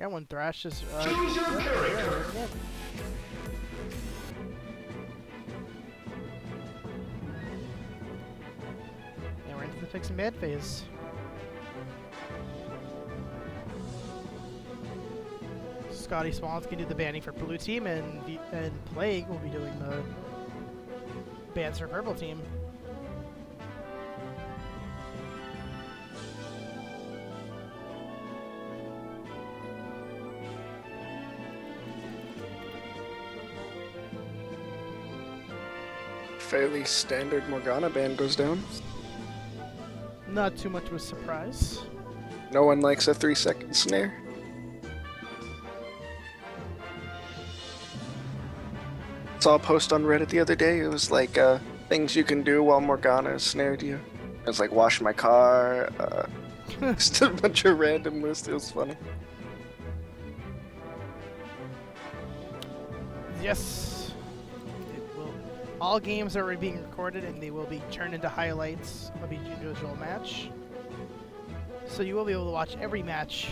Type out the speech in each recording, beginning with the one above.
Yeah, when Thrash is. Choose your character. Yeah, we're into the fix and bad phase. Scotty Smalls can do the banning for blue team, and Plague will be doing the bans for purple team. Fairly standard Morgana ban goes down. Not too much of a surprise. No one likes a 3-second snare. Saw a post on Reddit the other day. It was like things you can do while Morgana has snared you. It was like wash my car, just a bunch of random lists. It was funny. Yes. All games are being recorded and they will be turned into highlights of each individual match. So you will be able to watch every match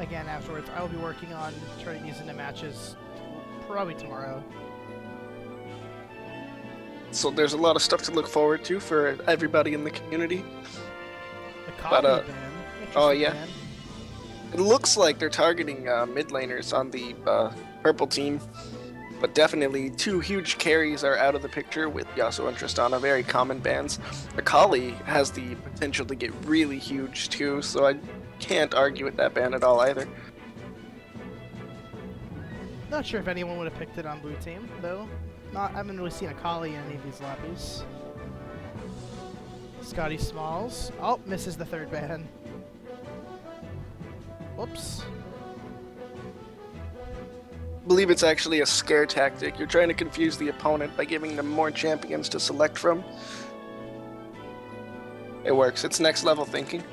again afterwards. I will be working on turning these into matches probably tomorrow. So there's a lot of stuff to look forward to for everybody in the community. The Kali ban. Oh yeah. Ban. It looks like they're targeting mid laners on the purple team. But definitely two huge carries are out of the picture with Yasuo and Tristana, very common bans. Akali has the potential to get really huge too, so I can't argue with that ban at all either. Not sure if anyone would have picked it on blue team, though. I haven't really seen Akali in any of these lobbies. Scotty Smalls. Oh, misses the third ban. Whoops. I believe it's actually a scare tactic. You're trying to confuse the opponent by giving them more champions to select from. It works. It's next level thinking.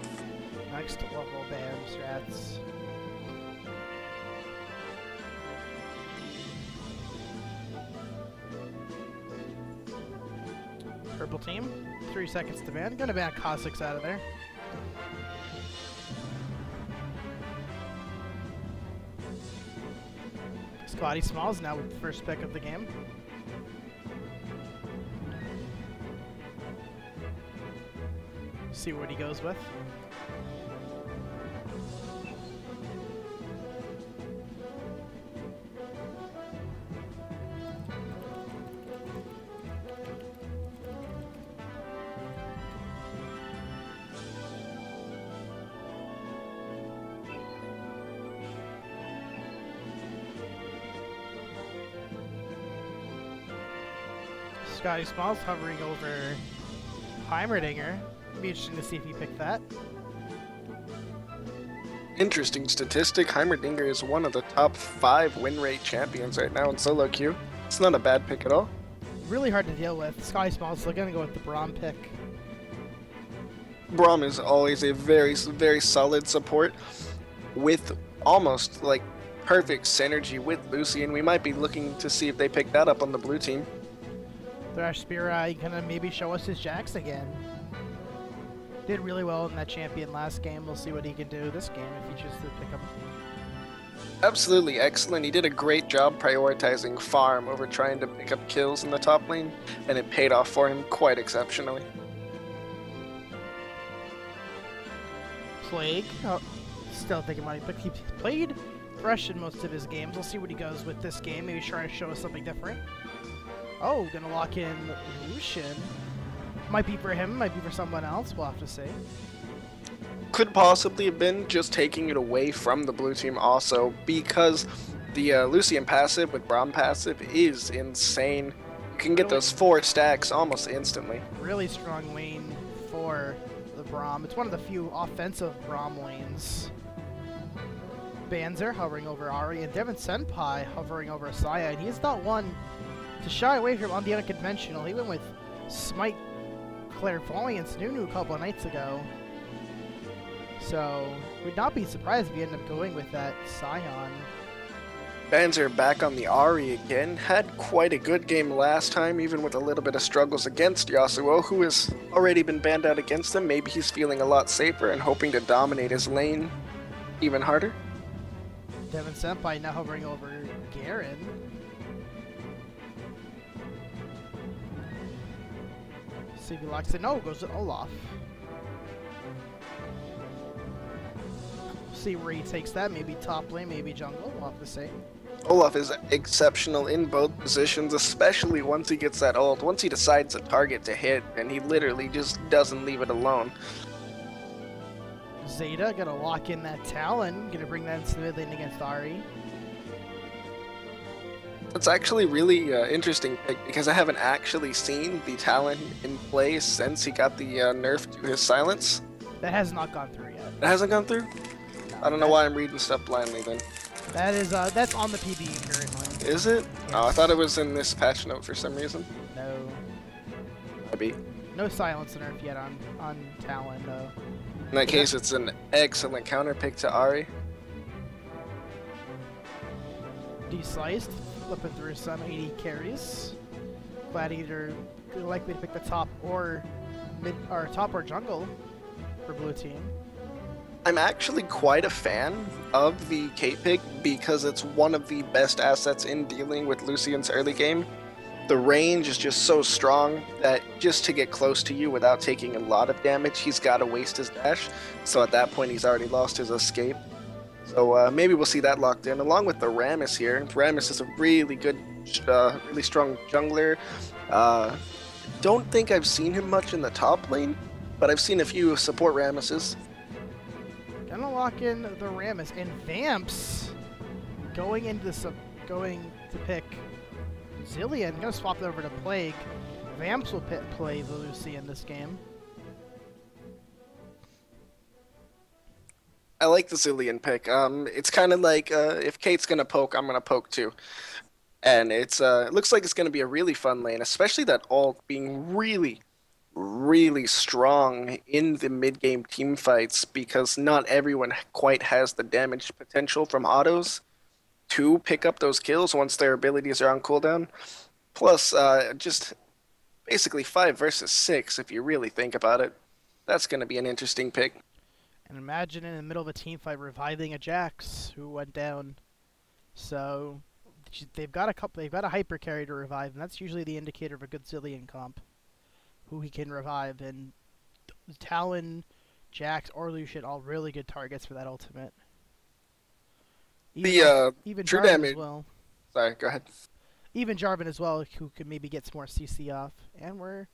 Next level ban strats. Purple team, 3 seconds to ban. Gonna ban Kha'Zix out of there. Scotty Smalls now with the first pick of the game. See what he goes with. Scotty Smalls hovering over Heimerdinger. It'd be interesting to see if he picked that. Interesting statistic. Heimerdinger is one of the top 5 win rate champions right now in solo queue. It's not a bad pick at all. Really hard to deal with. Scotty Smalls still gonna go with the Braum pick. Braum is always a very, very solid support with almost like perfect synergy with Lucian. We might be looking to see if they pick that up on the blue team. Thrash Spear gonna maybe show us his Jax again. Did really well in that champion last game. We'll see what he can do this game if he chooses to pick him. Absolutely excellent. He did a great job prioritizing farm over trying to pick up kills in the top lane, and it paid off for him quite exceptionally. Plague. Oh, still thinking about it, but he played Thresh in most of his games. We'll see what he goes with this game. Maybe try to show us something different. Oh, gonna lock in Lucian. Might be for him, might be for someone else. We'll have to see. Could possibly have been just taking it away from the blue team also, because the Lucian passive with Braum passive is insane. You can get those 4 stacks almost instantly. Really strong lane for the Braum. It's one of the few offensive Braum lanes. Banzer hovering over Ahri, and Devin Senpai hovering over Asaya, and he's not one to shy away from on the unconventional. He went with Smite Clairvoyance Nunu a couple of nights ago. So, would not be surprised if he ended up going with that Scion. Banzer back on the Ahri again. Had quite a good game last time, even with a little bit of struggles against Yasuo, who has already been banned out against him. Maybe he's feeling a lot safer and hoping to dominate his lane even harder. Devin Senpai now hovering over Garen. See if he locks it. No, goes to Olaf. See where he takes that. Maybe top lane, maybe jungle. We'll have to see. Olaf is exceptional in both positions, especially once he gets that ult. Once he decides a target to hit, and he literally just doesn't leave it alone. Zeta gonna lock in that Talon. Gonna bring that into the mid lane against Ahri. It's actually really interesting because I haven't actually seen the Talon in play since he got the nerf to his silence. That has not gone through yet. It hasn't gone through? No, I don't know why I'm reading stuff blindly then. That is that's on the PBE currently. Is it? Yes. Oh, I thought it was in this patch note for some reason. No. Maybe. No silence nerf yet on Talon though. In that case, it's an excellent counter pick to Ahri. De-sliced, flipping through some 80 carries. Gladiator likely to pick the top or mid or top or jungle for blue team. I'm actually quite a fan of the Kate pick because it's one of the best assets in dealing with Lucian's early game. The range is just so strong that just to get close to you without taking a lot of damage, he's got to waste his dash. So at that point, he's already lost his escape. So maybe we'll see that locked in, along with the Rammus here. Rammus is a really good, really strong jungler. Don't think I've seen him much in the top lane, but I've seen a few support Rammuses. Gonna lock in the Rammus and Vamps going to pick Zillion. Gonna swap it over to Plague. Vamps will play the Lucy in this game. I like the Zillion pick. It's kind of like if Kate's gonna poke, I'm gonna poke too. And it looks like it's gonna be a really fun lane, especially that ult being really, really strong in the mid-game team fights because not everyone quite has the damage potential from autos to pick up those kills once their abilities are on cooldown. Plus, just basically 5 versus 6 if you really think about it. That's going to be an interesting pick. And imagine in the middle of a team fight reviving a Jax who went down. So they've got a hyper carry to revive, and that's usually the indicator of a good Zillion comp. Who he can revive, and Talon, Jax, or Lucian, all really good targets for that ultimate. Even true Jarvan damage. As well. Sorry, go ahead. Even Jarvan as well, who could maybe get some more CC off. And we're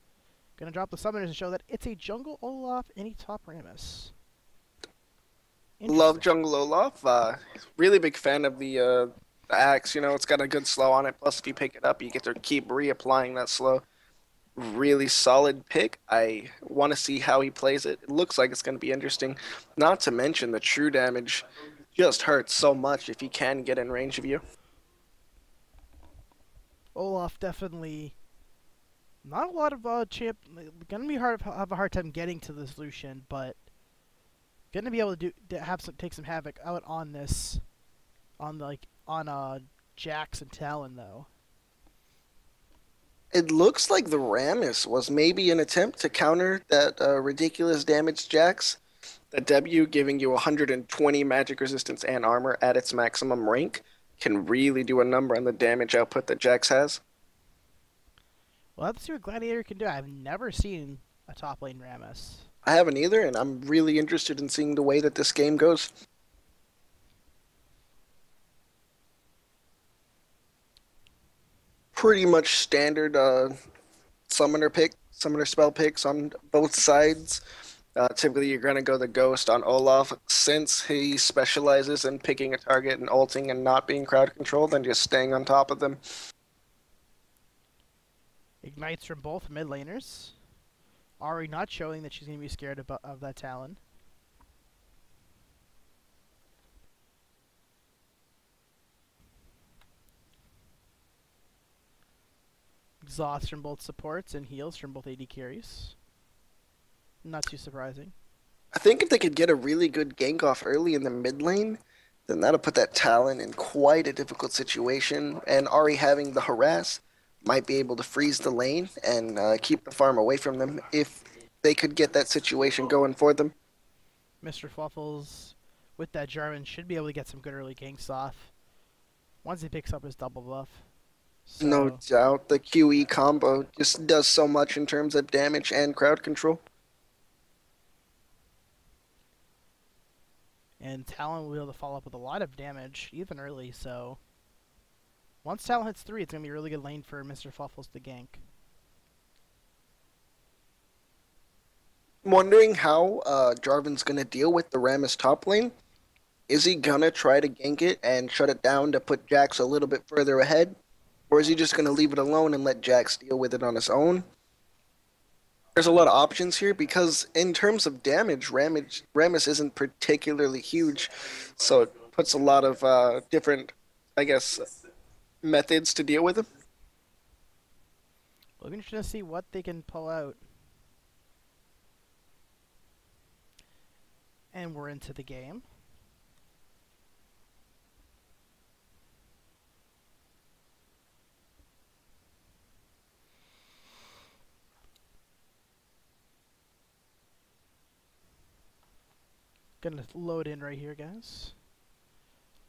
gonna drop the summoners and show that it's a jungle Olaf and a top Rammus. Love jungle Olaf. Really big fan of the axe. You know, it's got a good slow on it. Plus, if you pick it up, you get to keep reapplying that slow. Really solid pick. I want to see how he plays it. It looks like it's going to be interesting. Not to mention the true damage just hurts so much if he can get in range of you. Olaf definitely not a lot of gonna be have a hard time getting to this Lucian, but gonna be able to take some havoc out on this on Jax and Talon though. It looks like the Rammus was maybe an attempt to counter that ridiculous damage Jax. The W giving you 120 magic resistance and armor at its maximum rank can really do a number on the damage output that Jax has. Well, let's see what Gladiator can do. I've never seen a top lane Rammus. I haven't either, and I'm really interested in seeing the way that this game goes. Pretty much standard summoner spell picks on both sides. Typically, you're going to go the Ghost on Olaf since he specializes in picking a target and ulting and not being crowd controlled and just staying on top of them. Ignites from both mid laners. Ahri not showing that she's going to be scared of that Talon. Exhaust from both supports and heals from both AD carries. Not too surprising. I think if they could get a really good gank off early in the mid lane, then that'll put that Talon in quite a difficult situation. And Ahri having the harass might be able to freeze the lane and keep the farm away from them if they could get that situation going for them. Mr. Fluffles with that Jarvan should be able to get some good early ganks off once he picks up his double buff. No So, doubt, the QE combo just does so much in terms of damage and crowd control. and Talon will be able to follow up with a lot of damage, even early, so once Talon hits 3, it's going to be a really good lane for Mr. Fuffles to gank. I'm wondering how Jarvan's going to deal with the Rammus top lane. Is he going to try to gank it and shut it down to put Jax a little bit further ahead? Or is he just going to leave it alone and let Jax deal with it on his own? There's a lot of options here because in terms of damage, Rammus isn't particularly huge. So it puts a lot of different, I guess, methods to deal with him. We'll be interested to see what they can pull out. And we're into the game. Gonna load in right here, guys.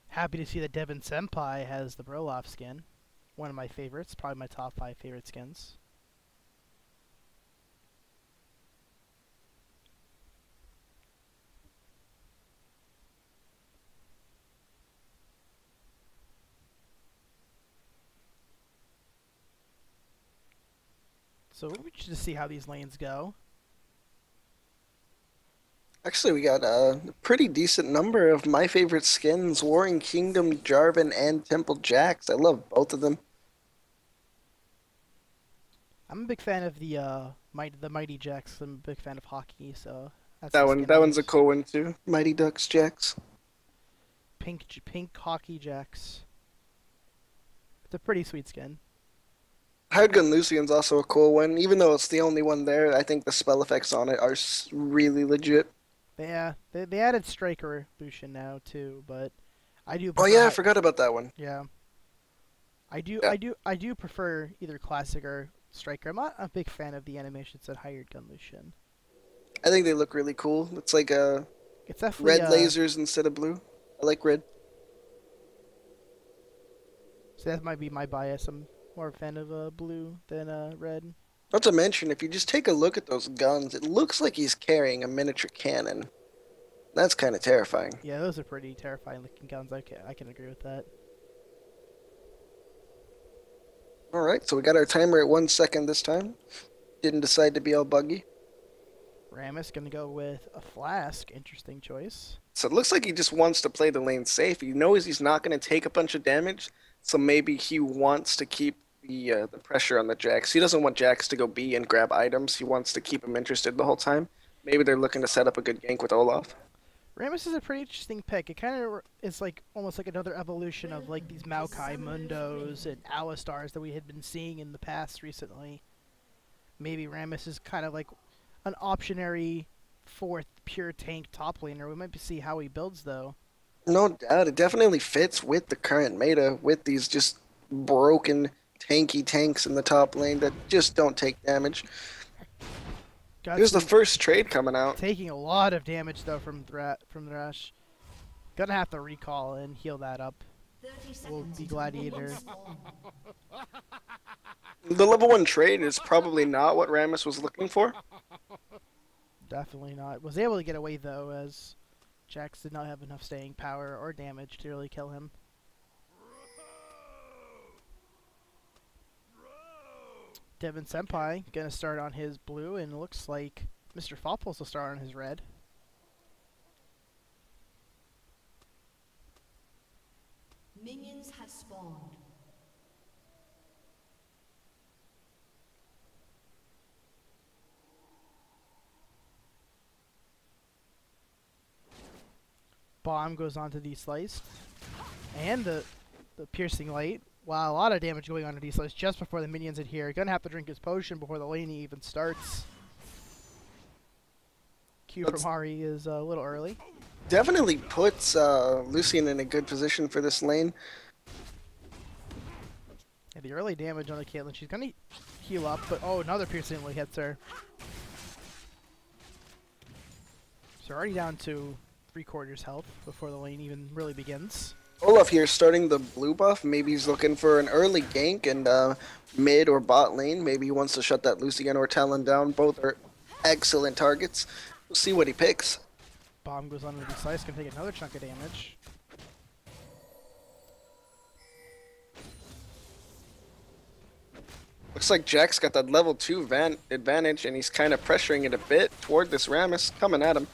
Happy to see that Devin Senpai has the Broloff skin. One of my favorites, probably my top 5 favorite skins. So we'll be interested to see how these lanes go. Actually, we got a pretty decent number of my favorite skins, Warring Kingdom, Jarvan, and Temple Jax. I love both of them. I'm a big fan of the Mighty Jax. I'm a big fan of hockey, so that's That the one, skin that I one's a use. cool one too. Mighty Ducks Jax. Pink hockey Jax. It's a pretty sweet skin. Hardgun Lucian's also a cool one. Even though it's the only one there, I think the spell effects on it are really legit. Yeah, they added Striker Lucian now too, but I do. Oh Prefer yeah, I forgot about that one. Yeah, Yeah. I do prefer either classic or Striker. I'm not a big fan of the animations that hired Gun Lucian. I think they look really cool. It's like It's definitely red lasers instead of blue. I like red. So that might be my bias. I'm more a fan of blue than red. Not to mention, if you just take a look at those guns, it looks like he's carrying a miniature cannon. That's kind of terrifying. Yeah, those are pretty terrifying looking guns. I can agree with that. Alright, so we got our timer at 1 second this time. Didn't decide to be all buggy. Rammus gonna go with a flask. Interesting choice. So it looks like he just wants to play the lane safe. He knows he's not going to take a bunch of damage, so maybe he wants to keep the pressure on the Jax. He doesn't want Jax to go B and grab items. He wants to keep him interested the whole time. Maybe they're looking to set up a good gank with Olaf. Rammus is a pretty interesting pick. It kind of is like almost like another evolution of like these Maokai Mundos and Alistars that we had been seeing in the past recently. Maybe Rammus is kind of like an optionary fourth pure tank top laner. We might see how he builds though. No doubt, it definitely fits with the current meta, with these just broken tanky tanks in the top lane that just don't take damage. Here's the first trade coming out. Taking a lot of damage though from Thresh. Gonna have to recall and heal that up. We'll be Gladiator. The level 1 trade is probably not what Rammus was looking for. Definitely not. Was able to get away though, as Jax did not have enough staying power or damage to really kill him. Devin Senpai gonna start on his blue, and it looks like Mr. Fopples will start on his red. Minions have spawned. Bomb goes onto D-Sliced. And the piercing light. Wow, a lot of damage going on to D-Sliced just before the minions hit here. Gonna have to drink his potion before the lane even starts. Q from Hari is a little early. Definitely puts Lucian in a good position for this lane. Yeah, the early damage on the Caitlyn. She's gonna heal up, but oh, another piercing hits her. So already down to 3/4 health before the lane even really begins. Olaf here starting the blue buff. Maybe he's looking for an early gank and mid or bot lane. Maybe he wants to shut that Lucian or Talon down. Both are excellent targets. We'll see what he picks. Bomb goes on with the slice, can take another chunk of damage. Looks like Jack's got that level 2 advantage, and he's kind of pressuring it a bit toward this Rammus coming at him.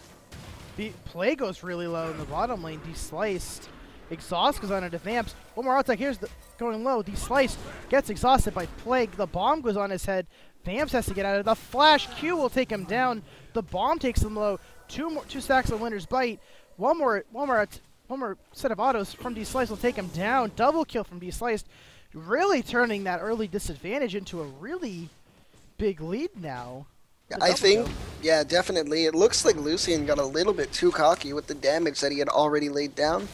The play goes really low in the bottom lane, de-sliced. Exhaust goes on into Vamps. One more outside, here's the going low. De-sliced gets exhausted by Plague. The bomb goes on his head. Vamps has to get out of it. The flash Q will take him down. The bomb takes him low. Two stacks of Winter's Bite. One more set of autos from de-sliced will take him down. Double kill from de-sliced. Really turning that early disadvantage into a really big lead now. I think, yeah, definitely. It looks like Lucian got a little bit too cocky with the damage that he had already laid down.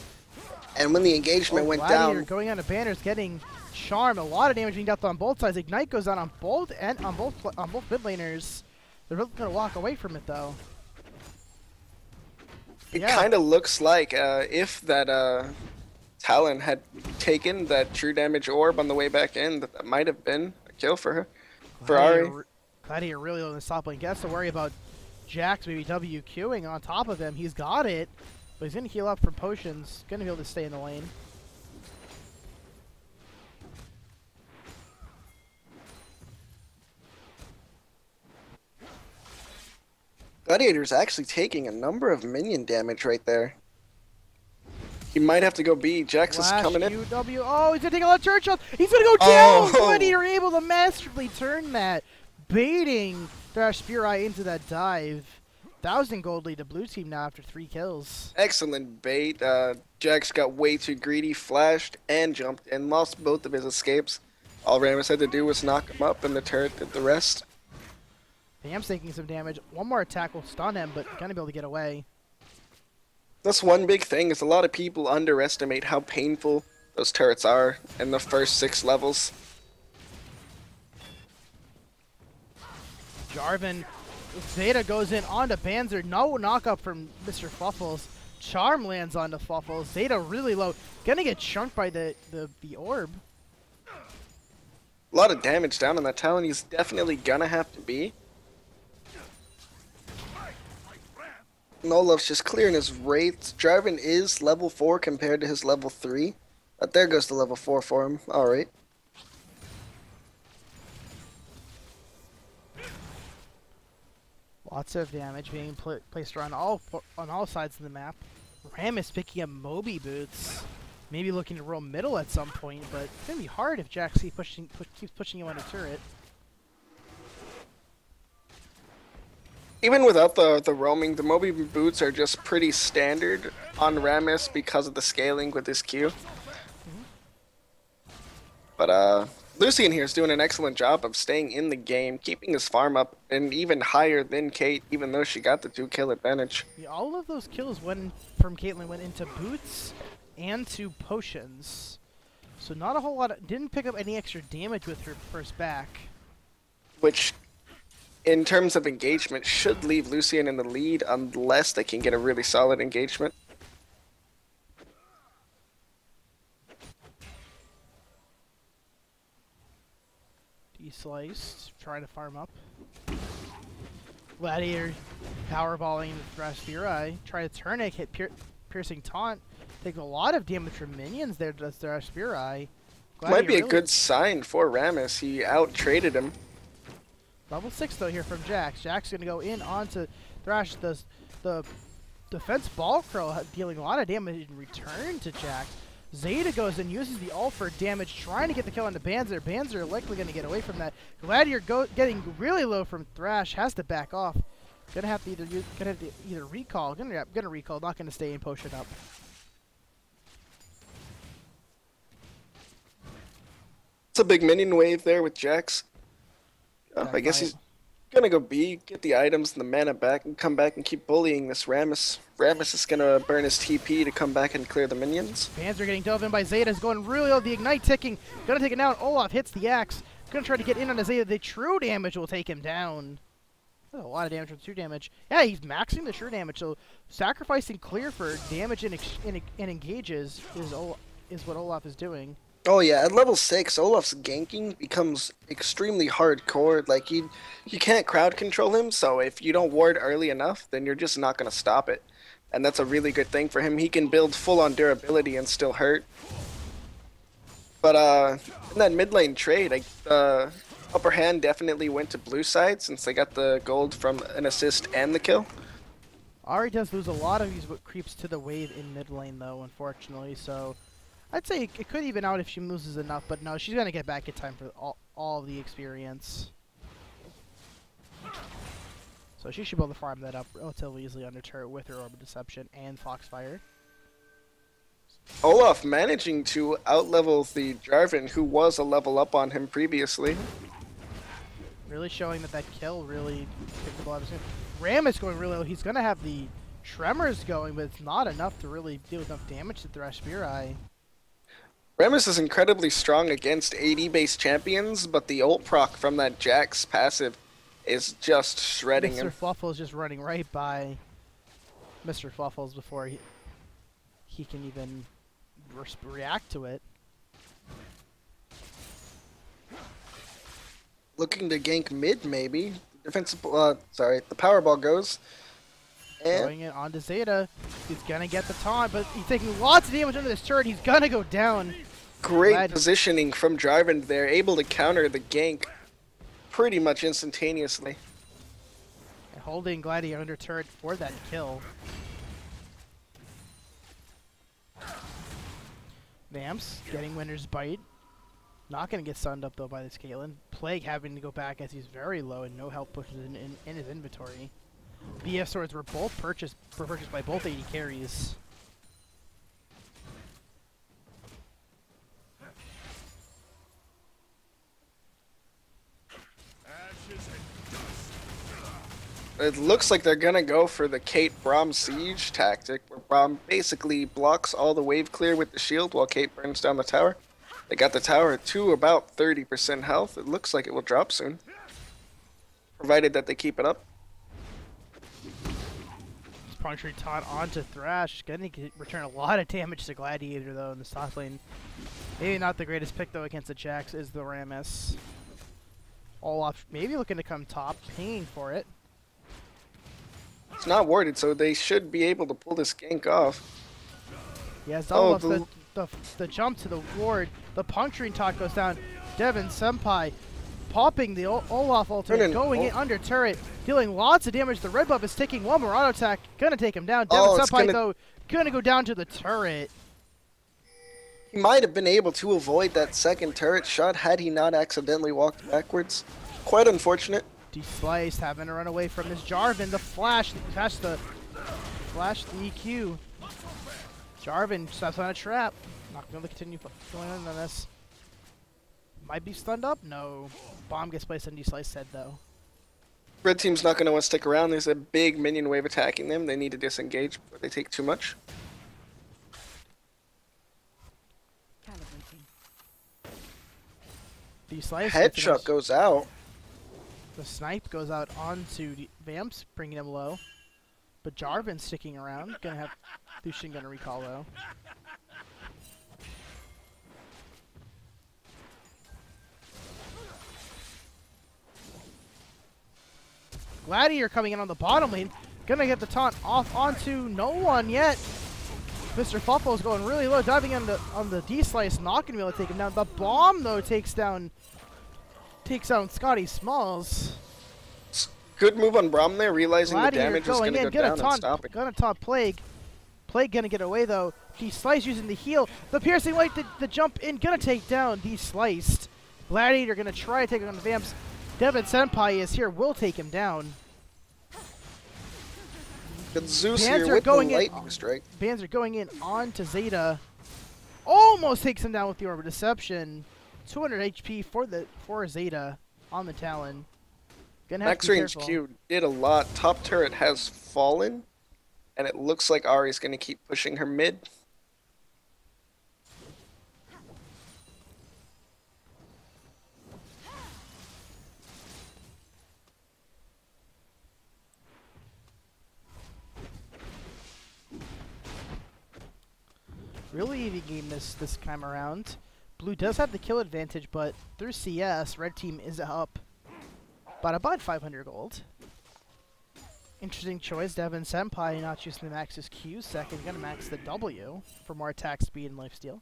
And when the engagement went down, going on to banners, getting charm, a lot of damage being dealt on both sides. Ignite goes on both mid laners. They're both gonna walk away from it though. It kind of looks like if that Talon had taken that true damage orb on the way back in, that might have been a kill for her. For Ari. Gladiator really low in the top lane. Gets to worry about Jax maybe WQing on top of him. He's got it, but he's gonna heal up from potions. Gonna be able to stay in the lane. Gladiator's actually taking a number of minion damage right there. He might have to go B. Jax is coming in. UW. Oh, he's gonna take a lot of church health. He's gonna go down. Gladiator able to masterfully turn that, baiting Thrash Fury into that dive. 1,000 gold lead to blue team now after 3 kills. Excellent bait. Jax got way too greedy, flashed and jumped, and lost both of his escapes. All Rammus had to do was knock him up, and the turret did the rest. Bam's taking some damage. One more attack will stun him, but gonna be able to get away. That's one big thing, is a lot of people underestimate how painful those turrets are in the first 6 levels. Jarvan, Zeta goes in onto Banzer. No knockup from Mr. Fluffles. Charm lands onto Fluffles. Zeta really low. Gonna get chunked by the orb. A lot of damage down on that Talon. He's definitely gonna have to be. Nolof's just clearing his wraiths. Jarvan is level 4 compared to his level 3. But there goes the level 4 for him. Alright. Lots of damage being placed around all sides of the map. Rammus picking up Moby boots. Maybe looking to roam middle at some point, but it's gonna be hard if Jax keeps pushing him on a turret. Even without the roaming, the Moby boots are just pretty standard on Rammus because of the scaling with his Q. But Lucian here is doing an excellent job of staying in the game, keeping his farm up, and even higher than Kate, even though she got the 2-kill advantage. Yeah, all of those kills from Caitlyn went into boots and to potions. So not a whole lot didn't pick up any extra damage with her first back. Which, in terms of engagement, should leave Lucian in the lead unless they can get a really solid engagement. De-sliced, trying to farm up. Gladiator powerballing the Thrash Fury. Try to turn it, hit piercing taunt. Take a lot of damage from minions there to Thrash Fury. Might be a good sign for Rammus. He out-traded him. Level 6 though here from Jax. Jax gonna go in onto Thrash. The defense ball crow dealing a lot of damage in return to Jax. Zeta goes and uses the ult for damage, trying to get the kill onto Banzer. Banzer likely gonna get away from that. Gladiator getting really low from Thrash, has to back off. Gonna have to either recall. Gonna recall. Not gonna stay in potion up. It's a big minion wave there with Jax. I guess he's gonna go B, get the items and the mana back, and come back and keep bullying this Rammus. Rammus is gonna burn his TP to come back and clear the minions. Fans are getting dove in by Zeta. Is going really low. The ignite ticking. Gonna take it down. Olaf hits the axe. Gonna try to get in on the Zeta. The true damage will take him down. That's a lot of damage with 2 damage. Yeah, he's maxing the sure damage, so sacrificing clear for damage and engages is what Olaf is doing. Oh yeah, at level 6, Olaf's ganking becomes extremely hardcore. Like you can't crowd control him, so if you don't ward early enough, then you're just not gonna stop it. And that's a really good thing for him. He can build full on durability and still hurt. But in that mid lane trade, upper hand definitely went to blue side since they got the gold from an assist and the kill. Ahri does lose a lot of these creeps to the wave in mid lane though, unfortunately, so I'd say it could even out if she loses enough, but no, she's gonna get back in time for all the experience. So she should be able to farm that up relatively easily under turret with her Orb of Deception and Foxfire. Olaf managing to outlevel the Jarvan, who was a level up on him previously. Really showing that kill really picked up a lot of his. Ram is going really low. He's gonna have the Tremors going, but it's not enough to really deal with enough damage to Thresh Spear Eye. Rammus is incredibly strong against AD-based champions, but the ult proc from that Jax passive is just shredding him. Mr. Fluffle is just running right by Mr. Fluffles before he can even react to it. Looking to gank mid, maybe. Defensive, sorry, the Powerball goes. And Throwing it onto Zeta. He's gonna get the taunt, but he's taking lots of damage under this turret. He's gonna go down. great positioning from Jarvan there, able to counter the gank pretty much instantaneously. And holding Gladiator under turret for that kill. Vamps getting Winter's Bite. Not going to get stunned up though by this Caitlyn. Plague having to go back as he's very low and no health pushes in his inventory. BF swords were both purchased by both AD carries. It looks like they're gonna go for the Kate Braum siege tactic, where Braum basically blocks all the wave clear with the shield while Kate burns down the tower. They got the tower to about 30% health. It looks like it will drop soon, provided that they keep it up. Puncturing taunt onto Thrash. Gonna return a lot of damage to Gladiator though in the top lane. Maybe not the greatest pick though against the Jax is the Rammus. Olaf maybe looking to come top, paying for it. It's not warded, so they should be able to pull this gank off. Yes, Olaf, the jump to the ward. The puncturing taunt goes down. Devin Senpai popping the Olaf ultimate, going in under turret, dealing lots of damage. The red buff is taking one more auto attack, gonna take him down. Devin Senpai though, gonna go down to the turret. He might have been able to avoid that second turret shot had he not accidentally walked backwards. Quite unfortunate. D-Slice having to run away from this Jarvan. The flash the EQ. Jarvan steps on a trap. Not gonna continue going on this. Might be stunned up? No. Bomb gets placed on D-Slice's head though. Red team's not going to want to stick around. There's a big minion wave attacking them. They need to disengage before they take too much. D-Slice headshot goes out. The snipe goes out onto the Vamps, bringing him low. But Jarvan's sticking around. Gonna have Lucian gonna recall though. Gladiator coming in on the bottom lane. Gonna get the taunt off onto no one yet. Mr. Fluffle's going really low, diving on the D-Slice, not gonna be able to take him down. The bomb though takes down Scotty Smalls. Good move on Braum there, realizing Gladiator the damage was gonna go down and stop it. Gonna taunt Plague. Plague gonna get away though. D-Slice using the heal. The piercing light, the jump in, gonna take down D-Sliced. Gladiator gonna try to take on the Vamps. Devin Senpai is here, will take him down. Good Zeus here with the lightning strike. Bands are going in onto Zeta. Almost takes him down with the Orb of Deception. 200 HP for Zeta on the Talon. Gonna have Max to be range careful. Q did a lot. Top turret has fallen, and it looks like Ahri's going to keep pushing her mid. really even game this time around. Blue does have the kill advantage, but through CS, red team is up by about 500 gold. Interesting choice, Devin Senpai not choosing to max his Q second, gonna max the W for more attack speed and lifesteal.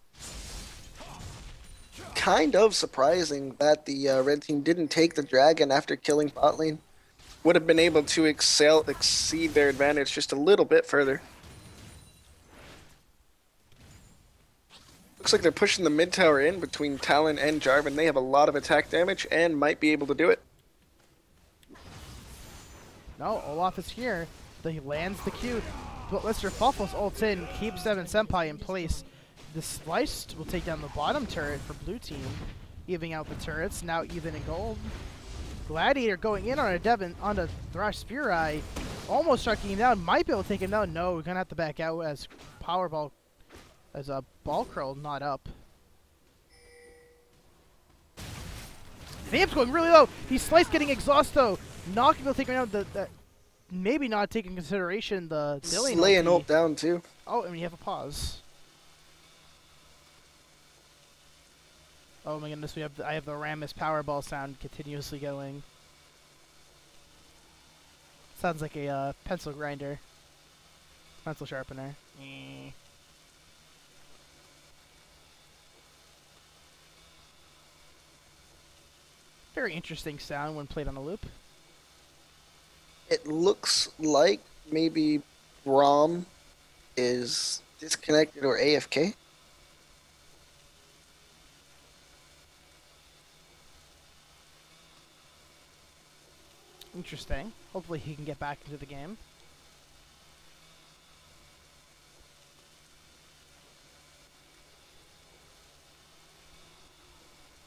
Kind of surprising that the red team didn't take the dragon after killing bot lane. Would have been able to exceed their advantage just a little bit further. Looks like they're pushing the mid tower in between Talon and Jarvan. They have a lot of attack damage and might be able to do it. No, Olaf is here. He lands the Q. But Mr. Fuffles ults in, keeps Devin Senpai in place. The slice will take down the bottom turret for blue team, evening out the turrets, now even in gold. Gladiator going in on a Thrash Spear Eye, almost striking him down, might be able to take him down. No, we're gonna have to back out as a ball curl not up. Vamp's going really low. He's slice getting exhaust though. Not gonna take him down. Maybe not taking consideration the Dillian laying ult down too. Oh, and we have a pause. Oh my goodness, I have the Rammus Powerball sound continuously going. Sounds like a pencil grinder. Pencil sharpener. Very interesting sound when played on a loop. It looks like maybe Braum is disconnected or AFK. Interesting. Hopefully he can get back into the game.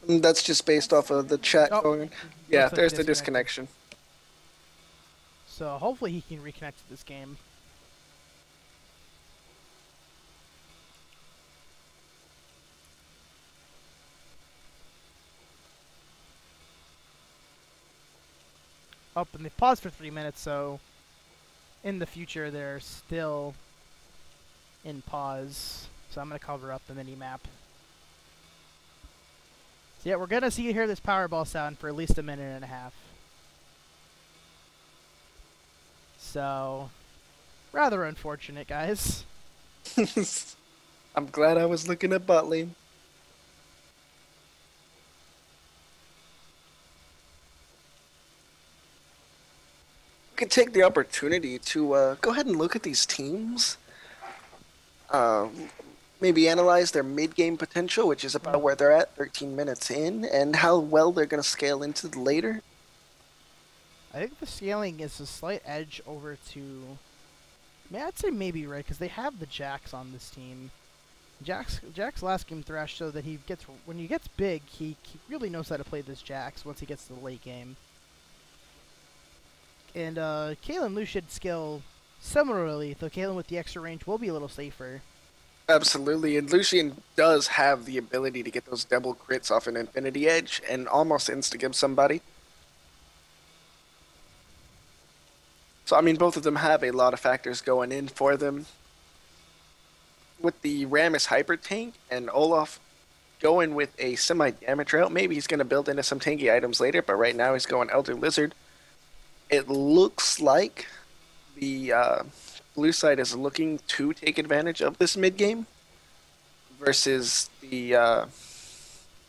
That's just based off of the chat going. Yeah, like there's the disconnection. So hopefully he can reconnect to this game. Oh, and they paused for 3 minutes, so in the future they're still in pause. So I'm going to cover up the mini-map. So yeah, we're going to hear this Powerball sound for at least a minute and a half. So, rather unfortunate, guys. I'm glad I was looking at bot lane. We could take the opportunity to go ahead and look at these teams. Maybe analyze their mid-game potential, which is about where they're at 13 minutes in, and how well they're going to scale into the later. I think the scaling is a slight edge over to... I'd say maybe right, because they have the Jax on this team. Jax last game Thrash showed that when he gets big, he really knows how to play this Jax once he gets to the late game. And Caitlyn Lu should scale similarly, though Caitlyn with the extra range will be a little safer. Absolutely, and Lucian does have the ability to get those double crits off an Infinity Edge and almost insta-give somebody. So, I mean, both of them have a lot of factors going in for them. With the Rammus Hyper Tank and Olaf going with a semi-damage route, maybe he's going to build into some tanky items later, but right now he's going Elder Lizard. It looks like the blue side is looking to take advantage of this mid-game versus the...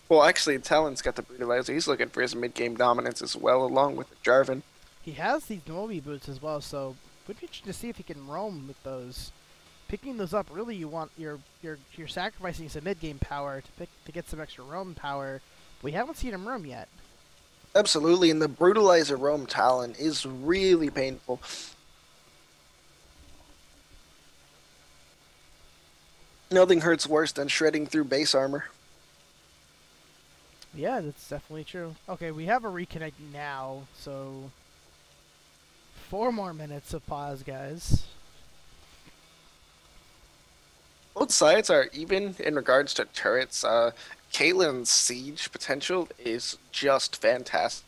well, actually, Talon's got the Brutalizer. He's looking for his mid-game dominance as well, along with the Jarvan. He has these Nomi boots as well, so would be interesting to see if he can roam with those. Picking those up, really, you want you're sacrificing some mid-game power to get some extra roam power. We haven't seen him roam yet. Absolutely, and the Brutalizer roam Talon is really painful. Nothing hurts worse than shredding through base armor. Yeah, that's definitely true. Okay, we have a reconnect now, so 4 more minutes of pause, guys. Both sides are even in regards to turrets. Caitlyn's siege potential is just fantastic.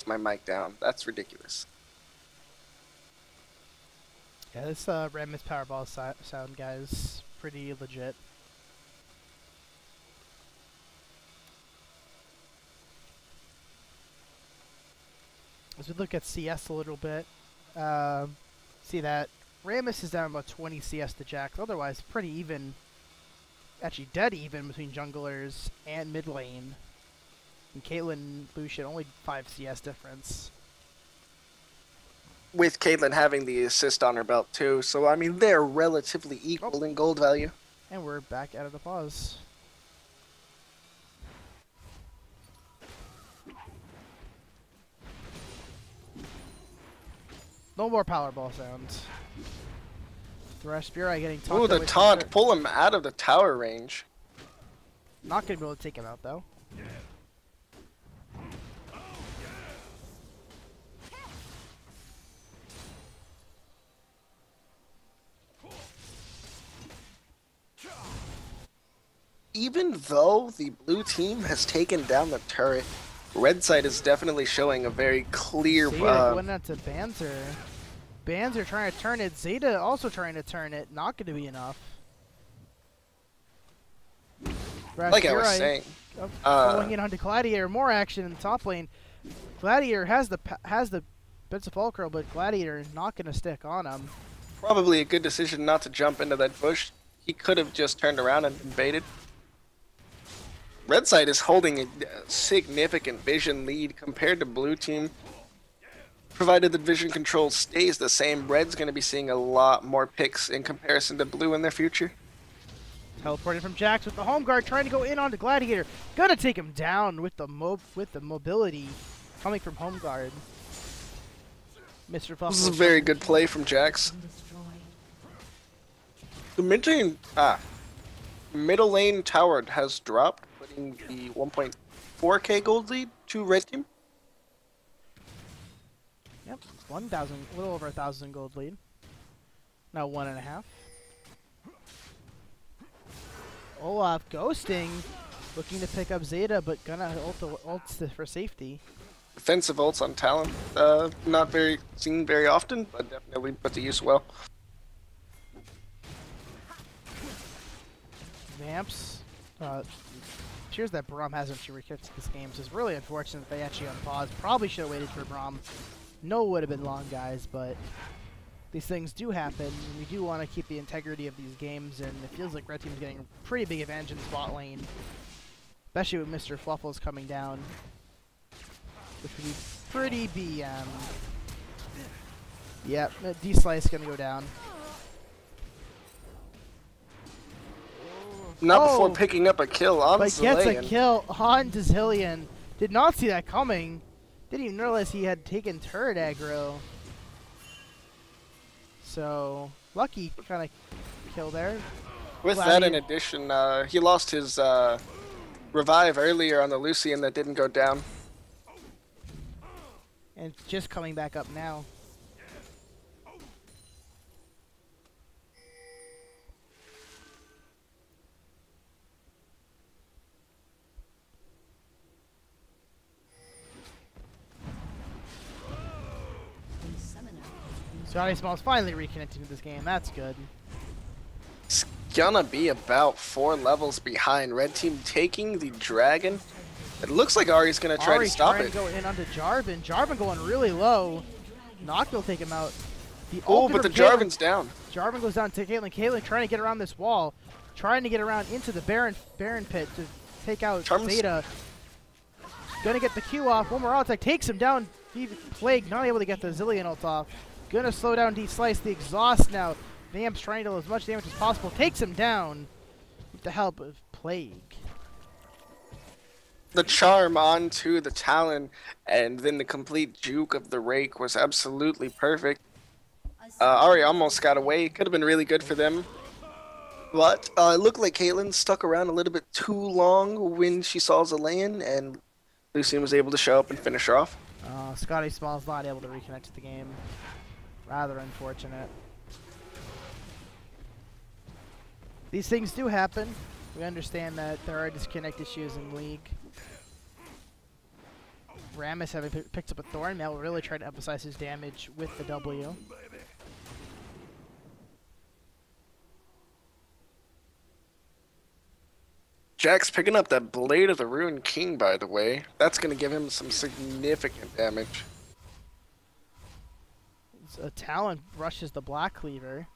my mic down. That's ridiculous. Yeah, this Rammus Powerball sound, guys, pretty legit. As we look at CS a little bit, see that Rammus is down about 20 CS to Jax. Otherwise, pretty even, actually dead even between junglers and mid lane. And Caitlyn, Lucian, only 5 CS difference. With Caitlyn having the assist on her belt too, so I mean they're relatively equal in gold value. And we're back out of the pause. No more Powerball sounds. Thresh Burai getting taunted. Ooh, the taunt! Pull him out of the tower range. Not gonna be able to take him out though. Even though the blue team has taken down the turret, red side is definitely showing a very clear. Zeta went out to Banzer. Banzer trying to turn it. Zeta also trying to turn it. Not going to be enough. Like I was saying, going in onto Gladiator. More action in the top lane. Gladiator has the bits of Fulcrum, but Gladiator is not going to stick on him. Probably a good decision not to jump into that bush. He could have just turned around and invaded. Red side is holding a significant vision lead compared to blue team. Provided the vision control stays the same, red's going to be seeing a lot more picks in comparison to blue in their future. Teleporting from Jax with the home guard, trying to go in onto Gladiator. Gonna take him down with the mobility coming from home guard. Mr. Fluff. This is a very good play from Jax. The middle lane tower has dropped, putting the 1.4k gold lead to red team. Yep, 1,000, a little over 1,000 gold lead. Now 1.5. Olaf ghosting, looking to pick up Zeta, but gonna ult for safety. Defensive ults on Talon, not very seen very often, but definitely put to use well. Vamps. Appears that Braum hasn't re-kicked this game, so it's really unfortunate that they actually unpaused. Probably should have waited for Braum. No, it would have been long, guys, but these things do happen, and we do want to keep the integrity of these games, and it feels like Red Team's getting a pretty big advantage in spot lane, especially with Mr. Fluffles coming down, which would be pretty BM. Yep, D-Slice gonna go down. Not before picking up a kill on Zilean. But gets a kill on Zilean. Did not see that coming. Didn't even realize he had taken turret aggro. So, lucky kind of kill there. With that in addition, he lost his revive earlier on the Lucian that didn't go down. And just coming back up now. Scotty Small's finally reconnecting to this game. That's good. It's gonna be about 4 levels behind. Red team taking the dragon. It looks like Ari's gonna try to stop it. Trying to go in onto Jarvan. Jarvan going really low. Noct will take him out. Oh, but the Jarvan's down. Jarvan goes down to Caitlyn. Caitlyn trying to get around this wall. Trying to get around into the Baron pit to take out Zeta. Gonna get the Q off. One more ult attack takes him down. Plague not able to get the Zilean ult off. Gonna slow down D-Slice. The exhaust now. Vamps trying to do as much damage as possible. Takes him down with the help of Plague. The charm onto the Talon and then the complete juke of the Rake was absolutely perfect. Ari almost got away. Could have been really good for them. But it looked like Caitlyn stuck around a little bit too long when she saw Zilean, and Lucian was able to show up and finish her off. Scotty Small's not able to reconnect to the game. Rather unfortunate. These things do happen. We understand that there are disconnect issues in League. Rammus having picked up a Thorn Mail, really trying to emphasize his damage with the W. Jack's picking up that Blade of the Ruined King, by the way. That's going to give him some significant damage. Talon rushes the Black Cleaver.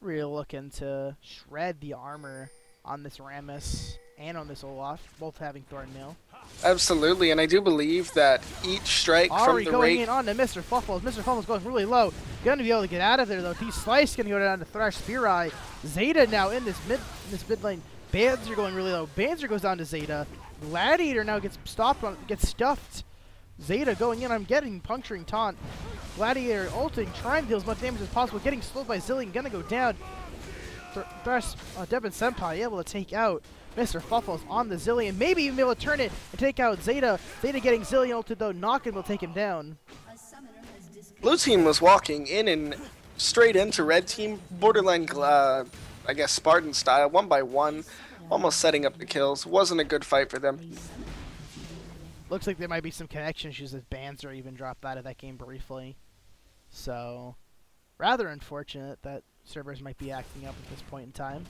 Really looking to shred the armor on this Rammus and on this Olaf, both having Thorn Mail. Absolutely, and I do believe that each strike from the going in on to Mr. Fluffles. Mr. Fluffles going really low. Gonna be able to get out of there though. D-Slice gonna go down to Thrash Spear Eye. Zeta now in this mid lane. Banzer going really low. Banzer goes down to Zeta. Gladiator now gets stuffed. Zeta going in. I'm getting puncturing taunt. Gladiator ulting, trying to deal as much damage as possible. Getting slowed by Zillion. Gonna go down. Devin Senpai able to take out Mr. Fluffles on the Zillion. Maybe even be able to turn it and take out Zeta. Zeta getting Zillion ulted though. Knockin will take him down. Blue team was walking in and straight into red team. Borderline, I guess, Spartan style. 1 by 1. Almost setting up the kills. Wasn't a good fight for them. Looks like there might be some connection issues as Banzer even dropped out of that game briefly. So, rather unfortunate that servers might be acting up at this point in time.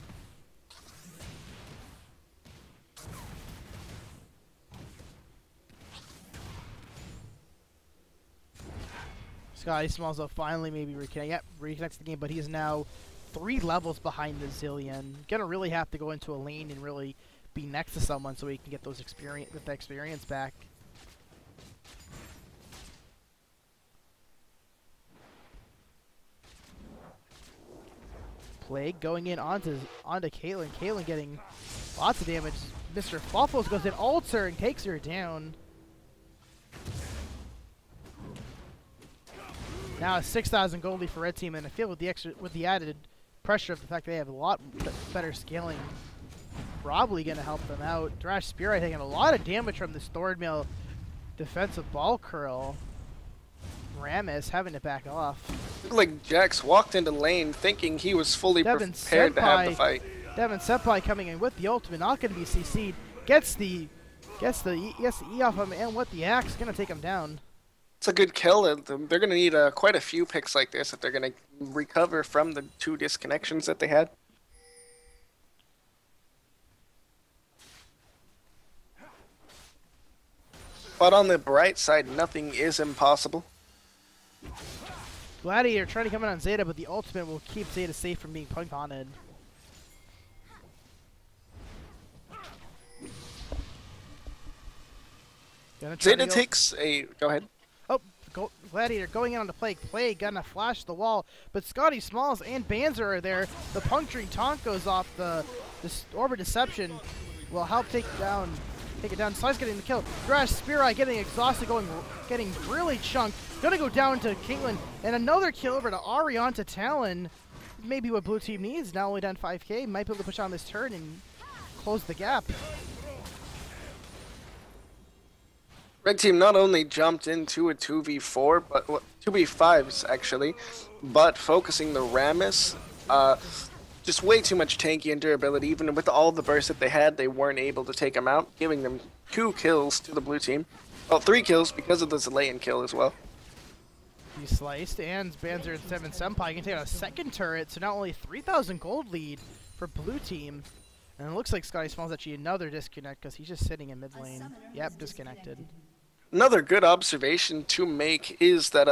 Scotty Smalls though finally maybe reconnects the game, but he's now 3 levels behind the Zillion. Gonna really have to go into a lane and really be next to someone so he can get those experience back. Plague going in onto Caitlyn. Caitlyn getting lots of damage. Mr. Fluffles goes in, ults her and takes her down. Now 6,000 gold lead for red team, and I feel with the added pressure of the fact that they have a lot better scaling, probably gonna help them out. Thrash Spear taking a lot of damage from this Thorn Mail defensive ball curl. Rammus having to back off. Looked like Jax walked into lane thinking he was fully prepared to have the fight. Devin Senpai coming in with the ultimate, not going to be CC'd. Gets the E off him, and with the axe, gonna take him down. It's a good kill. They're gonna need quite a few picks like this if they're gonna recover from the 2 disconnections that they had. But on the bright side, nothing is impossible. Gladiator trying to come in on Zeta, but the ultimate will keep Zeta safe from being punk-haunted. Zeta takes a... Go ahead. Oh, Gladiator going in on the Plague. Plague gonna flash the wall, but Scotty Smalls and Banzer are there. The puncturing taunt goes off. The Orbit Deception will help take it down. Slice getting the kill. Thrash Spear Eye getting exhausted, getting really chunked. Gonna go down to Caitlyn, and another kill over to Ari onto Talon. Maybe what blue team needs. Now only down 5k. Might be able to push on this turn and close the gap. Red team not only jumped into a 2v4, but 2v5s actually, but focusing the Rammus. Just way too much tanky and durability. Even with all the bursts that they had, they weren't able to take him out, giving them 2 kills to the blue team. Well, 3 kills because of the Zillion kill as well. He sliced, and Banzer and Devin Senpai can take out a second turret, so now only 3,000 gold lead for blue team. And it looks like Scotty Smalls actually another disconnect because he's just sitting in mid lane. Yep, disconnected. Another good observation to make is that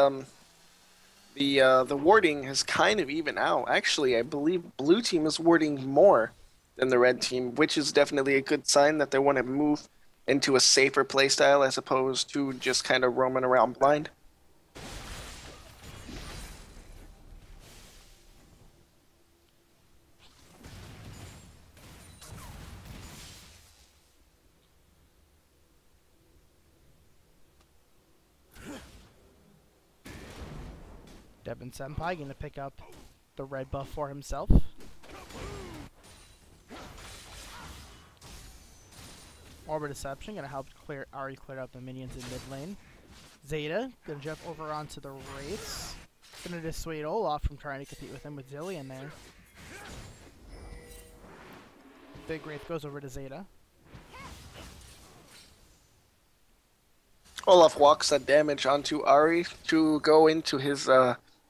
the warding has kind of even out. Actually, I believe blue team is warding more than the red team, which is definitely a good sign that they want to move into a safer playstyle as opposed to just kind of roaming around blind. Devin Senpai gonna pick up the red buff for himself. Orbit Deception gonna help Ari clear out the minions in mid lane. Zeta gonna jump over onto the Wraiths. Gonna dissuade Olaf from trying to compete with him with Zillion there. Big Wraith goes over to Zeta. Olaf walks that damage onto Ari to go into his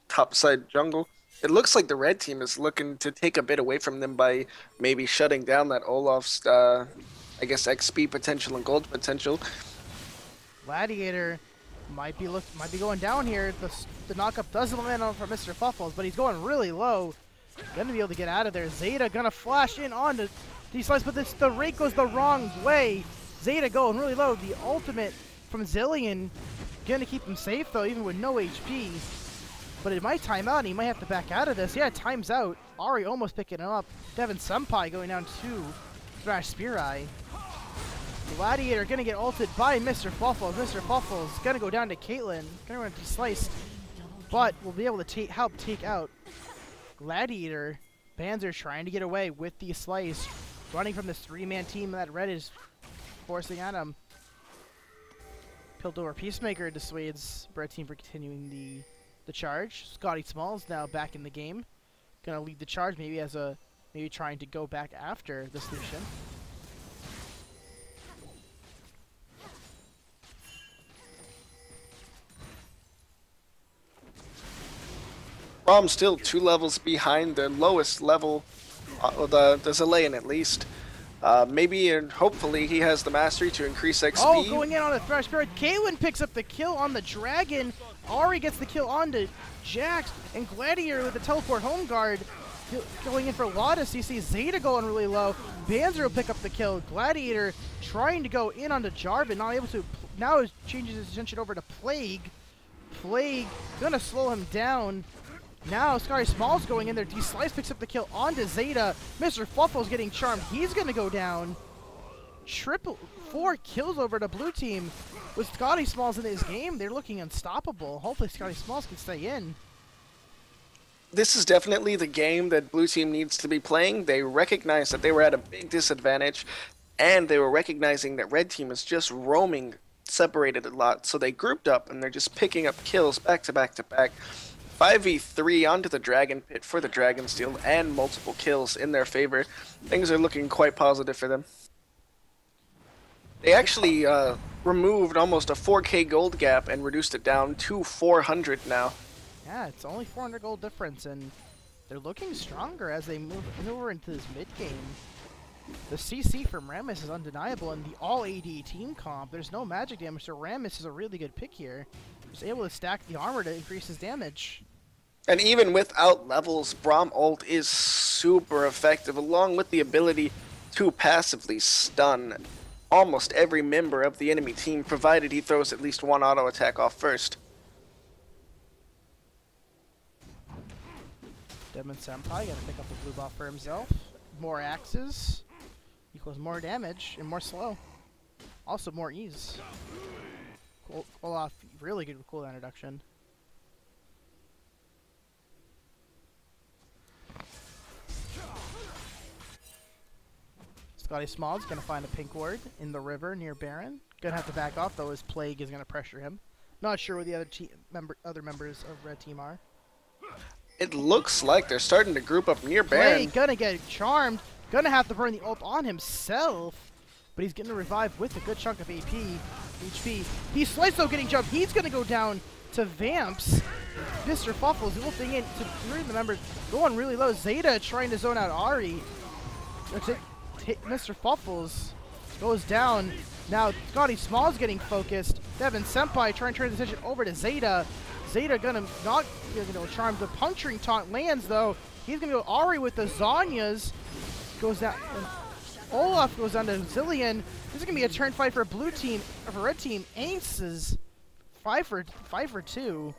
topside jungle. It looks like the red team is looking to take a bit away from them by maybe shutting down that Olaf's, I guess, XP potential and gold potential. Gladiator might be going down here. The knockup doesn't land on for Mr. Fuffles, but he's going really low. Gonna be able to get out of there. Zeta gonna flash in onto D-Slice, but the rate goes the wrong way. Zeta going really low. The ultimate from Zillion gonna keep him safe though, even with no HP. But it might time out and he might have to back out of this. Yeah, it times out. Ari almost picking him up. Devin Senpai going down to Thrash Spear Eye. Gladiator gonna get ulted by Mr. Fuffles. Mr. Fuffles gonna go down to Caitlyn. Gonna run to Slice. But we'll be able to help take out Gladiator. Banzer trying to get away with the Slice. Running from this 3-man team that Red is forcing at him. Piltover Peacemaker dissuades Red team for continuing the charge. Scotty Smalls now back in the game. Gonna lead the charge maybe maybe trying to go back after the solution. Braum still 2 levels behind the lowest level, the Zilean at least. Maybe and hopefully he has the mastery to increase XP. Oh, going in on the Thrash Spirit. Caitlyn picks up the kill on the Dragon. Ari gets the kill onto Jax. And Gladiator with the teleport home guard going in for Lotus. You see Zeta going really low. Banzer will pick up the kill. Gladiator trying to go in onto Jarvan, not able to. Now he changes his attention over to Plague. Plague gonna slow him down. Now Scotty Smalls going in there. D-Slice picks up the kill onto Zeta. Mr. Fluffle's getting charmed. He's going to go down. 4 kills over to blue team. With Scotty Smalls in this game, they're looking unstoppable. Hopefully Scotty Smalls can stay in. This is definitely the game that blue team needs to be playing. They recognize that they were at a big disadvantage, and they were recognizing that red team is just roaming separated a lot. So they grouped up, and they're just picking up kills back to back to back. 5v3 onto the Dragon Pit for the Dragon Steel and multiple kills in their favor. Things are looking quite positive for them. They actually removed almost a 4k gold gap and reduced it down to 400 now. Yeah, it's only 400 gold difference, and they're looking stronger as they maneuver into this mid-game. The CC from Rammus is undeniable in the all-AD team comp. There's no magic damage, so Rammus is a really good pick here. He's able to stack the armor to increase his damage. And even without levels, Braum ult is super effective, along with the ability to passively stun almost every member of the enemy team, provided he throws at least one auto attack off first. Demon Senpai gonna pick up the blue buff for himself. More axes equals more damage and more slow. Also more ease. Olaf, really good cooldown reduction. Scotty Smalls gonna find a pink ward in the river near Baron. Gonna have to back off though, as Plague is gonna pressure him. Not sure where the other members of Red Team are. It looks like they're starting to group up near Baron. Plague gonna get charmed. Gonna have to burn the ult on himself. But he's getting a revive with a good chunk of HP. He's Slice though getting jumped. He's gonna go down to Vamps. Mr. Fuffles ulting in to 3 of the members. Going really low. Zeta trying to zone out Ari. Mr. Fuffles goes down. Now Scotty Smalls getting focused. Devin Senpai trying to turn his attention over to Zeta. Zeta gonna charm. The puncturing taunt lands though. He's gonna go Ari with the Zanyas. Goes down. Olaf goes down to Zillion. This is gonna be a turn fight for blue team, for red team. Aces 5 for 2.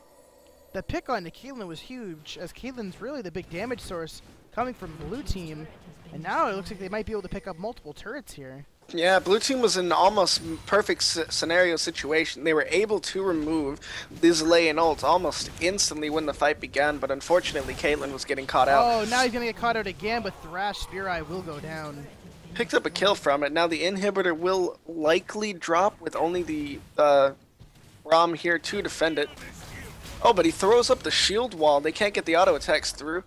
The pick on to Caitlyn was huge, as Caitlyn's really the big damage source coming from blue team. And now it looks like they might be able to pick up multiple turrets here. Yeah, blue team was in almost perfect scenario situation. They were able to remove the Zilean ult almost instantly when the fight began, but unfortunately Caitlyn was getting caught out. Oh, now he's gonna get caught out again, but Thrash Spear Eye will go down. Picked up a kill from it. Now the inhibitor will likely drop with only the Braum here to defend it. Oh, but he throws up the shield wall. They can't get the auto attacks through.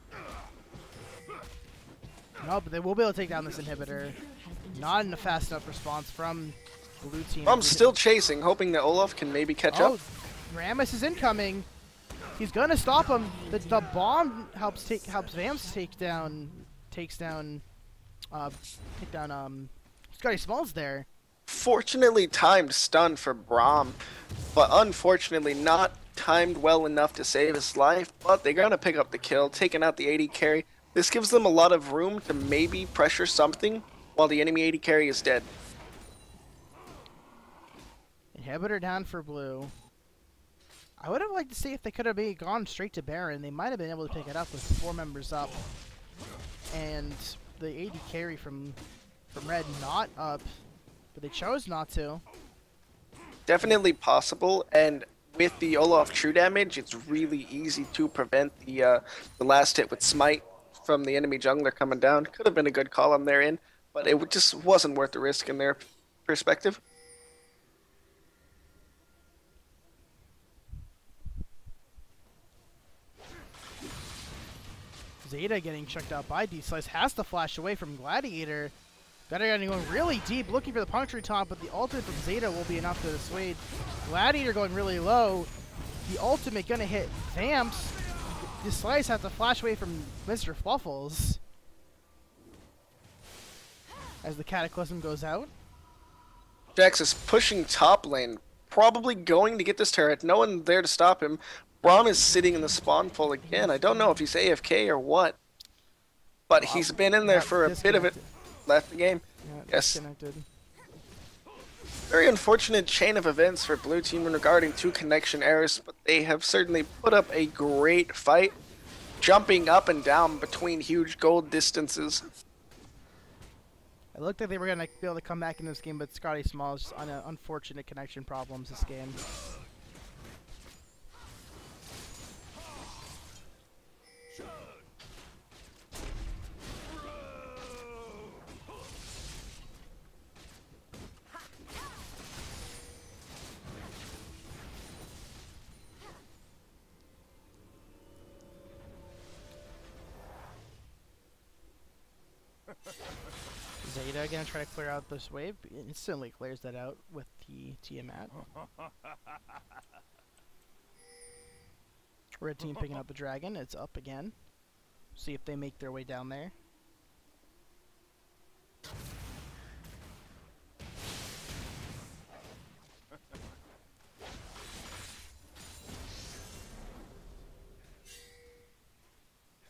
No, but they will be able to take down this inhibitor. Not in a fast enough response from Blue team. I'm still chasing, hoping that Olaf can maybe catch up. Rammus is incoming. He's gonna stop him. The bomb helps Vamps take down Scotty Smalls there. Fortunately timed stun for Braum, but unfortunately not timed well enough to save his life, but they're gonna pick up the kill, taking out the AD carry. This gives them a lot of room to maybe pressure something while the enemy AD carry is dead. Inhibitor down for blue. I would have liked to see if they could have gone straight to Baron. They might have been able to pick it up with 4 members up. And the AD carry from Red not up, but they chose not to. Definitely possible, and with the Olaf true damage, it's really easy to prevent the last hit with Smite from the enemy jungler coming down. Could have been a good call on their end, but it just wasn't worth the risk in their perspective. Zeta getting checked out by D-Slice, has to flash away from Gladiator. Gladiator going really deep, looking for the puncturing top, but the ultimate from Zeta will be enough to dissuade. Gladiator going really low. The ultimate gonna hit Vamps. D-Slice has to flash away from Mr. Fluffles as the Cataclysm goes out. Jax is pushing top lane, probably going to get this turret. No one there to stop him. Braum is sitting in the spawn pool again. I don't know if he's AFK or what, but he's been in there for a bit of it. Left the game. Yeah, yes. Disconnected. Very unfortunate chain of events for Blue Team regarding 2 connection errors, but they have certainly put up a great fight, jumping up and down between huge gold distances. It looked like they were going to be able to come back in this game, but Scotty Smalls on unfortunate connection problems this game. Zeta gonna try to clear out this wave. Instantly clears that out with the Tiamat. Red team picking up the dragon. It's up again. See if they make their way down there.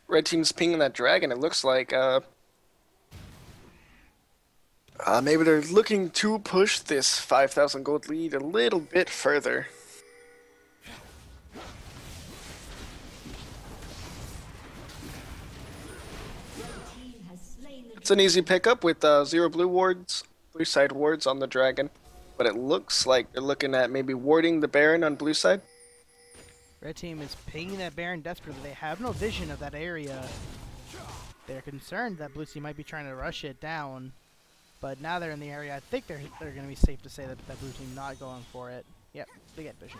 Red team's pinging that dragon. It looks like maybe they're looking to push this 5,000 gold lead a little bit further. It's an easy pickup with 0 blue side wards on the dragon, but it looks like they're looking at maybe warding the Baron on blue side. Red team is pinging that Baron desperately. They have no vision of that area. They're concerned that blue team might be trying to rush it down. But now they're in the area, I think they're going to be safe to say that that blue team not going for it. Yep, they get vision.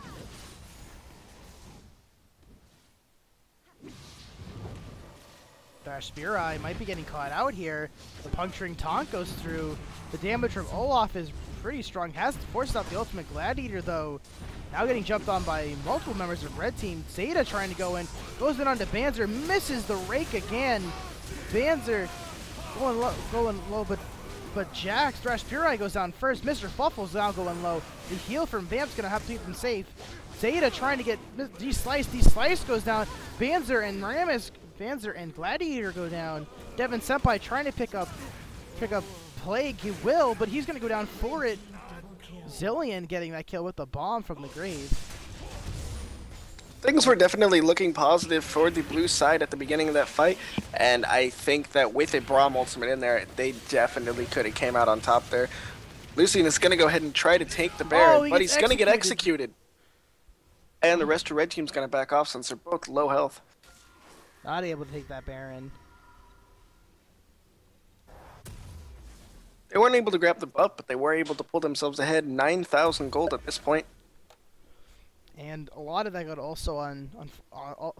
Their Spear Eye might be getting caught out here. The puncturing taunt goes through. The damage from Olaf is pretty strong. Has forced out the ultimate Gladiator though. Now getting jumped on by multiple members of Red Team. Zeta trying to go in. Goes in onto Banzer. Misses the rake again. Banzer going low, but Jax, Thrash Pureye goes down first. Mr. Fluffle's now going low. The heal from Vamp's going to have to keep them safe. Zeta trying to get D-Slice. D-Slice goes down. Banzer and Gladiator go down. Devin Senpai trying to pick up Plague. He will, but he's going to go down for it. Zillion getting that kill with the bomb from the grave. Things were definitely looking positive for the blue side at the beginning of that fight, and I think that with a Braum ultimate in there, they definitely could have came out on top there. Lucian is going to go ahead and try to take the Baron, but he's going to get executed. And the rest of Red Team's going to back off since they're both low health. Not able to take that Baron. They weren't able to grab the buff, but they were able to pull themselves ahead 9,000 gold at this point. And a lot of that gold also on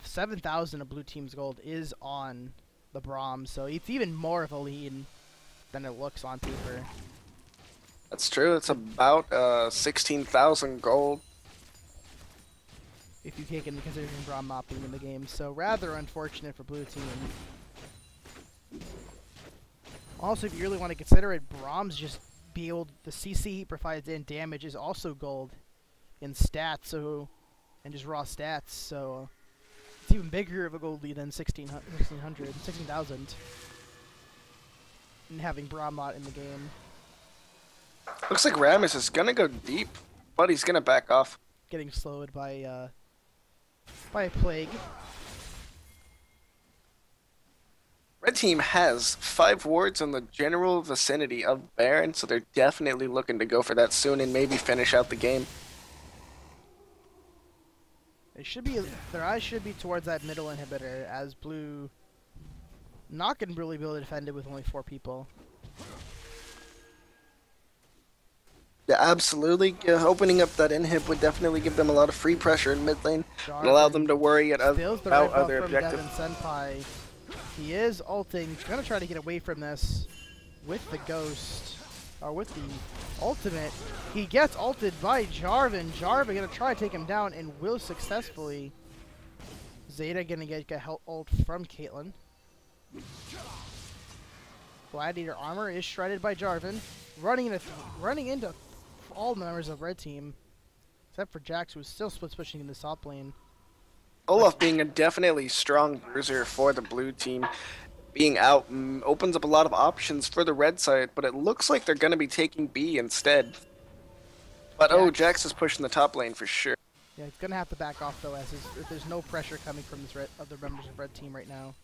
7,000 of blue team's gold is on the Braum, so it's even more of a lead than it looks on paper. That's true. It's about 16,000 gold. If you take into consideration Braum not being in the game, so rather unfortunate for blue team. Also, if you really want to consider it, Braum's just be able the CC he provides in damage is also gold in stats, so and just raw stats, so it's even bigger of a gold lead than 16,000. And having Braum not in the game. Looks like Rammus is gonna go deep, but he's gonna back off. Getting slowed by a plague. Red team has 5 wards in the general vicinity of Baron, so they're definitely looking to go for that soon and maybe finish out the game. It should be their eyes should be towards that middle inhibitor, as blue not gonna really be able to defend it with only 4 people. Yeah, absolutely. Opening up that inhib would definitely give them a lot of free pressure in mid lane and allow them to worry about other objectives. Senpai. He is ulting. He's gonna try to get away from this with the ghost, or with the ultimate. He gets ulted by Jarvan. Jarvan gonna try to take him down and will successfully. Zeta gonna get help ult from Caitlyn. Gladiator armor is shredded by Jarvan, running into all members of red team, except for Jax, who's still split pushing in the top lane. Olaf being a definitely strong bruiser for the blue team, being out opens up a lot of options for the red side, but it looks like they're going to be taking B instead. But Jax is pushing the top lane for sure. Yeah, he's going to have to back off though, as there's no pressure coming from this other members of red team right now.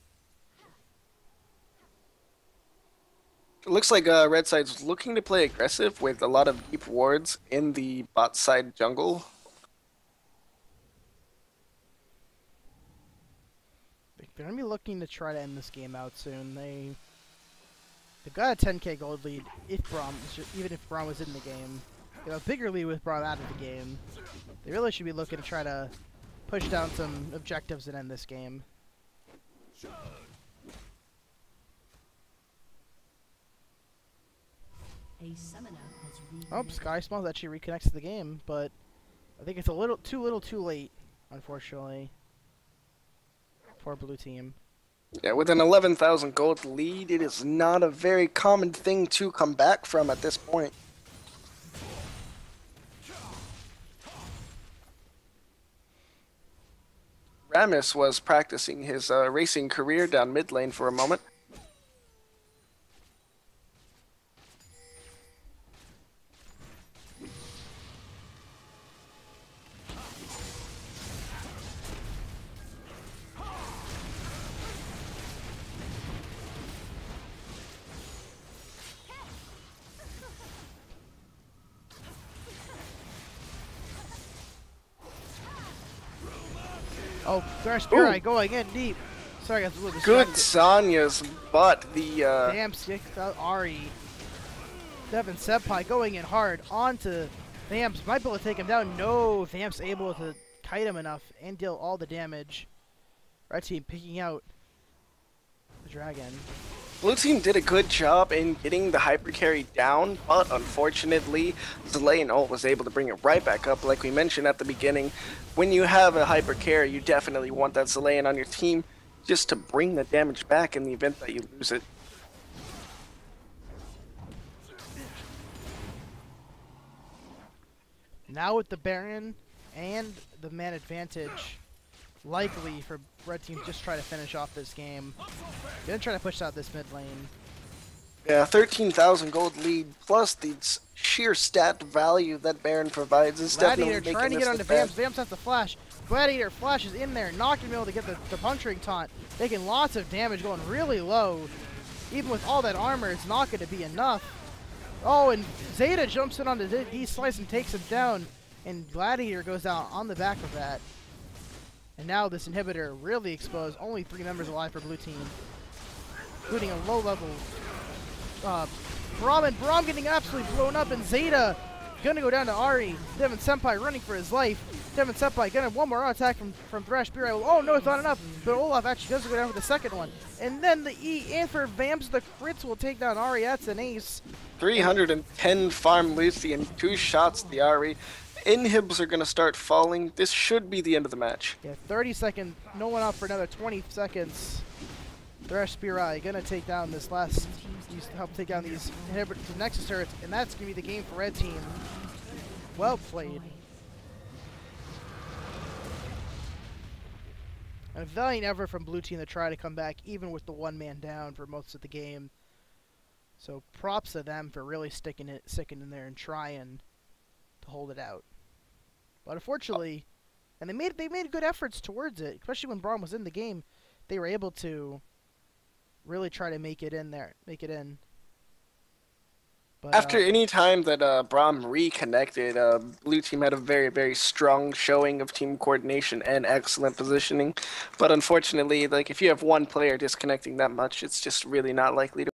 It looks like red side's looking to play aggressive with a lot of deep wards in the bot side jungle. They're gonna be looking to try to end this game out soon. They've got a 10k gold lead even if Braum was in the game. They have a bigger lead with Braum out of the game. They really should be looking to try to push down some objectives and end this game. A summoner has Oh, Sky Smalls actually reconnects to the game, but I think it's a little too late, unfortunately, for blue team. Yeah, with an 11,000 gold lead, it is not a very common thing to come back from at this point. Rammus was practicing his racing career down mid lane for a moment. Oh, Thresh Fury going in deep. Sorry, guys, a little Good distracted. Sanya's, but the Damn, sticks out Ari. Devin Senpai going in hard onto Vamps. Might be able to take him down. No, Vamps able to kite him enough and deal all the damage. Red team picking out the dragon. blue team did a good job in getting the hyper carry down, but unfortunately, Zelay was able to bring it right back up. Like we mentioned at the beginning, when you have a hyper carry, you definitely want that Zelay on your team just to bring the damage back in the event that you lose it. Now with the Baron and the man advantage, likely for red team just try to finish off this game. Gonna try to push out this mid lane. Yeah, 13,000 gold lead plus the sheer stat value that Baron provides is definitely Gladiator making trying to this get onto look bad. Vamps. Vamps has to flash. Gladiator flashes in there, not gonna be able to get the puncturing taunt, making lots of damage, going really low. Even with all that armor, it's not gonna be enough. Oh, and Zeta jumps in onto D-Slice and takes him down, and Gladiator goes down on the back of that. And now this inhibitor really exposed. Only 3 members alive for blue team, including a low-level Braum, and Braum getting absolutely blown up, and Zeta gonna go down to Ari. Devin Senpai running for his life. Devin Senpai getting one more attack from Thresh. B-Ray. Oh no, it's not enough. But Olaf actually doesn't go down for the second one. And then the E in for Vamps. The crits will take down Ari. That's an ace. 310 farm Lucy and 2 shots at the Ari. Inhibs are going to start falling. This should be the end of the match. Yeah, 30 seconds. No one off for another 20 seconds. Thresh Spirai gonna take down this last. Help take down these Nexus turrets, and that's gonna be the game for Red Team. Well played. And a valiant effort from Blue Team to try to come back, even with the one-man down for most of the game. So props to them for really sticking in there and trying to hold it out. But unfortunately, and they made good efforts towards it, especially when Braum was in the game. They were able to really try to make it in there, But, After any time that Braum reconnected, Blue Team had a very, very strong showing of team coordination and excellent positioning. But unfortunately, like if you have one player disconnecting that much, it's just really not likely to